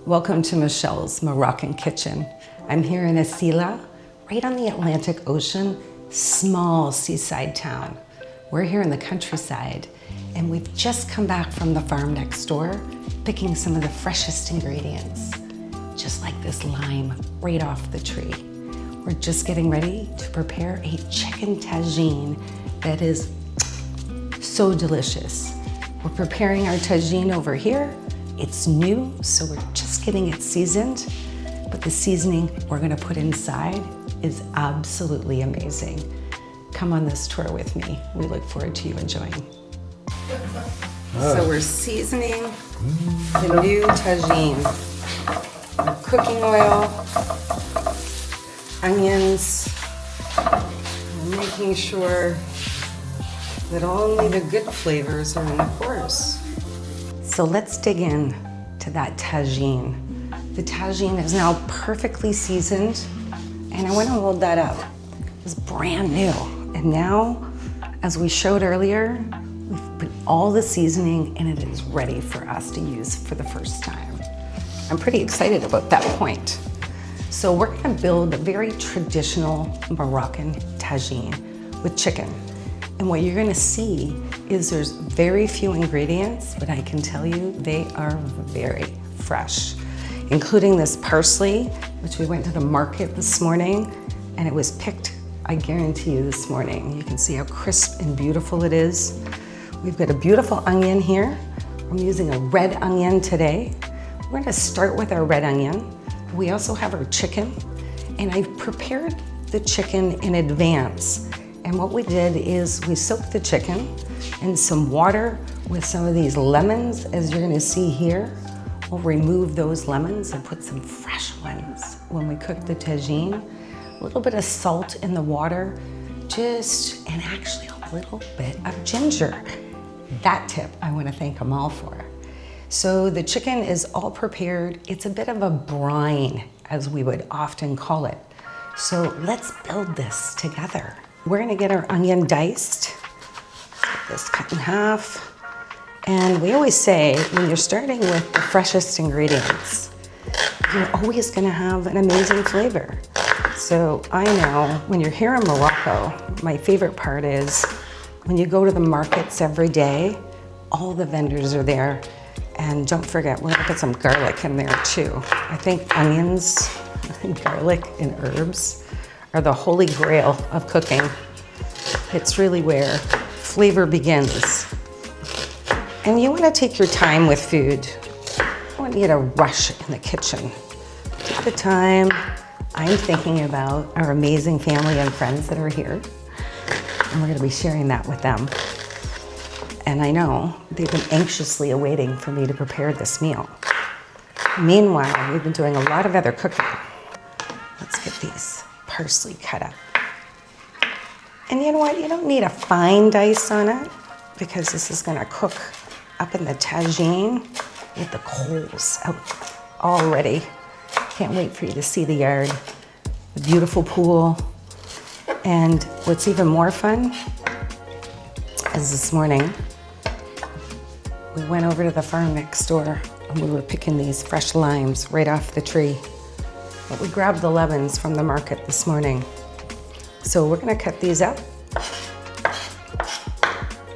Welcome to Michelle's Moroccan kitchen. I'm here in Asilah, right on the Atlantic Ocean, small seaside town. We're here in the countryside, and we've just come back from the farm next door, picking some of the freshest ingredients, just like this lime right off the tree. We're just getting ready to prepare a chicken tagine that is so delicious. We're preparing our tagine over here. It's new, so we're just getting it seasoned, but the seasoning we're gonna put inside is absolutely amazing. Come on this tour with me. We look forward to you enjoying. So we're seasoning the new tagine. Cooking oil, onions, and making sure that only the good flavors are in the course. So let's dig in to that tagine. The tagine is now perfectly seasoned, and I want to hold that up. It's brand new. And now, as we showed earlier, we've put all the seasoning and it is ready for us to use for the first time. I'm pretty excited about that point. So we're gonna build a very traditional Moroccan tagine with chicken. And what you're gonna see is there's very few ingredients, but I can tell you they are very fresh, including this parsley, which we went to the market this morning, and it was picked, I guarantee you, this morning. You can see how crisp and beautiful it is. We've got a beautiful onion here. I'm using a red onion today. We're gonna start with our red onion. We also have our chicken, and I've prepared the chicken in advance. And what we did is we soaked the chicken in some water with some of these lemons, as you're gonna see here. We'll remove those lemons and put some fresh ones when we cook the tagine. A little bit of salt in the water, and actually a little bit of ginger. That tip I wanna thank them all for. So the chicken is all prepared. It's a bit of a brine, as we would often call it. So let's build this together. We're gonna get our onion diced, this cut in half. And we always say, when you're starting with the freshest ingredients, you're always gonna have an amazing flavor. So I know when you're here in Morocco, my favorite part is when you go to the markets every day, all the vendors are there. And don't forget, we're gonna put some garlic in there too. I think onions, garlic, and herbs are the holy grail of cooking. It's really where flavor begins. And you wanna take your time with food. You don't want you to rush in the kitchen. Take the time. I'm thinking about our amazing family and friends that are here, and we're gonna be sharing that with them. And I know they've been anxiously awaiting for me to prepare this meal. Meanwhile, we've been doing a lot of other cooking. Let's get these parsley cut up. And you know what? You don't need a fine dice on it because this is gonna cook up in the tagine with the coals out already. Can't wait for you to see the yard, the beautiful pool. And what's even more fun is this morning, we went over to the farm next door and we were picking these fresh limes right off the tree. But we grabbed the lemons from the market this morning. So we're gonna cut these up.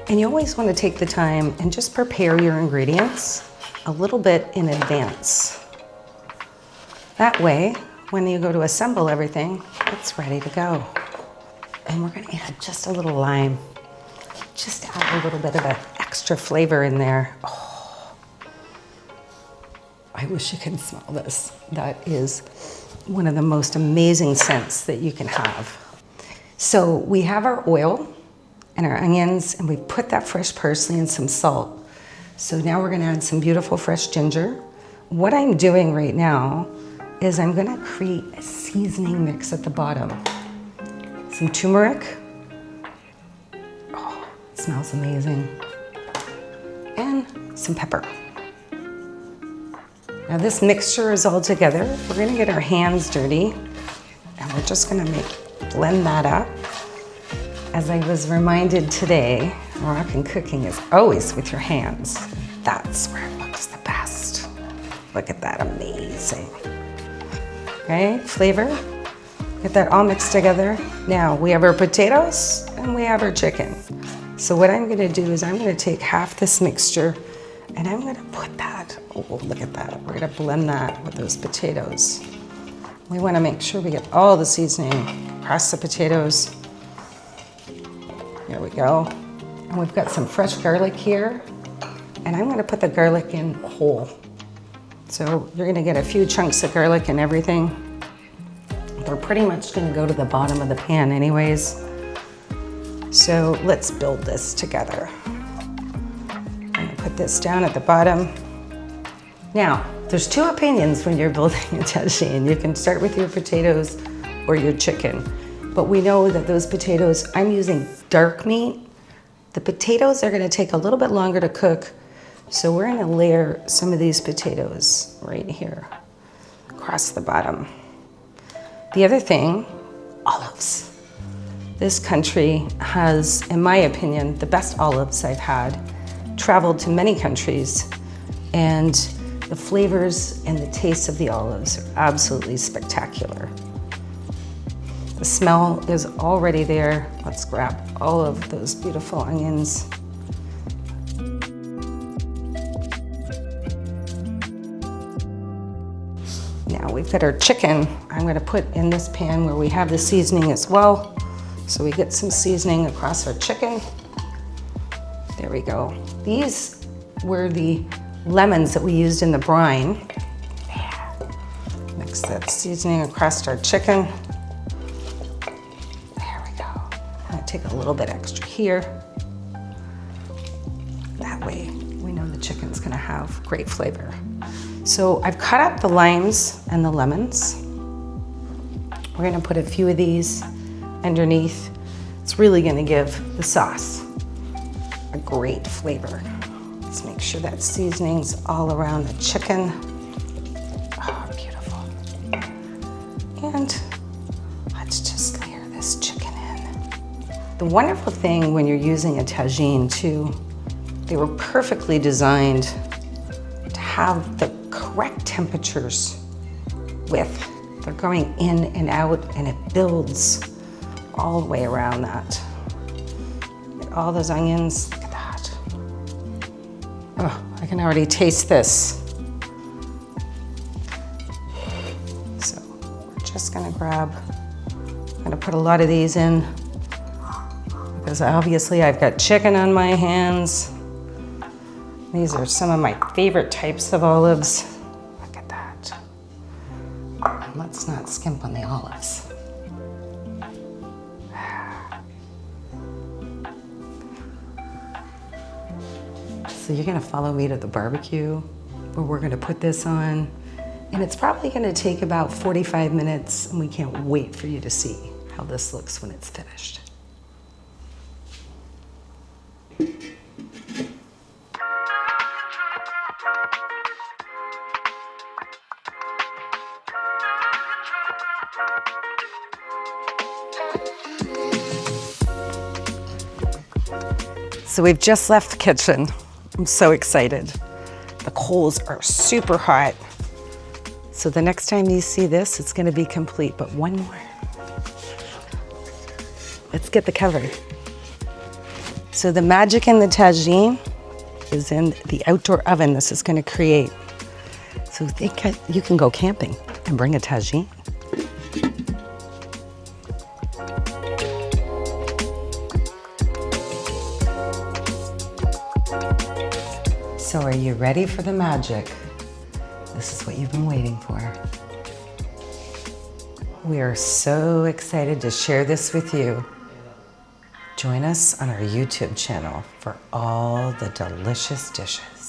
And you always wanna take the time and just prepare your ingredients a little bit in advance. That way, when you go to assemble everything, it's ready to go. And we're gonna add just a little lime. Just add a little bit of an extra flavor in there. Oh, I wish you could smell this. That is one of the most amazing scents that you can have. So we have our oil and our onions, and we put that fresh parsley and some salt. So now we're gonna add some beautiful fresh ginger. What I'm doing right now is I'm gonna create a seasoning mix at the bottom. Some turmeric. Oh, it smells amazing. And some pepper. Now this mixture is all together. We're gonna get our hands dirty, and we're just gonna blend that up. As I was reminded today, Moroccan cooking is always with your hands. That's where it looks the best. Look at that, amazing. Right, flavor. Get that all mixed together. Now we have our potatoes and we have our chicken. So what I'm gonna do is I'm gonna take half this mixture and I'm gonna put that, oh, look at that. We're gonna blend that with those potatoes. We wanna make sure we get all the seasoning across the potatoes. There we go. And we've got some fresh garlic here. And I'm gonna put the garlic in whole. So you're gonna get a few chunks of garlic and everything. They're pretty much gonna go to the bottom of the pan anyways. So let's build this together. I'm gonna put this down at the bottom. Now, there's two opinions when you're building a tagine. You can start with your potatoes or your chicken. But we know that those potatoes, I'm using dark meat. The potatoes are gonna take a little bit longer to cook. So we're gonna layer some of these potatoes right here across the bottom. The other thing, olives. This country has, in my opinion, the best olives I've had. Traveled to many countries, and the flavors and the taste of the olives are absolutely spectacular. The smell is already there. Let's grab all of those beautiful onions. Now we've got our chicken. I'm gonna put in this pan where we have the seasoning as well. So we get some seasoning across our chicken. There we go. These were the lemons that we used in the brine. Mix that seasoning across our chicken. There we go. I'm gonna take a little bit extra here. That way we know the chicken's gonna have great flavor. So I've cut up the limes and the lemons. We're gonna put a few of these underneath. It's really gonna give the sauce a great flavor. Let's make sure that seasoning's all around the chicken. Oh, beautiful. And let's just layer this chicken in. The wonderful thing when you're using a tagine too, they were perfectly designed to have the correct temperatures with. They're going in and out and it builds all the way around that. Get all those onions, look at that. Oh, I can already taste this. So we're just gonna grab, I'm gonna put a lot of these in because obviously I've got chicken on my hands. These are some of my favorite types of olives. Look at that. And let's not skimp on the olives. So you're gonna follow me to the barbecue where we're gonna put this on. And it's probably gonna take about 45 minutes and we can't wait for you to see how this looks when it's finished. So we've just left the kitchen. I'm so excited. The coals are super hot. So the next time you see this, it's gonna be complete, but one more. Let's get the cover. So the magic in the tagine is in the outdoor oven this is gonna create. So you can go camping and bring a tagine. So are you ready for the magic? This is what you've been waiting for. We are so excited to share this with you. Join us on our YouTube channel for all the delicious dishes.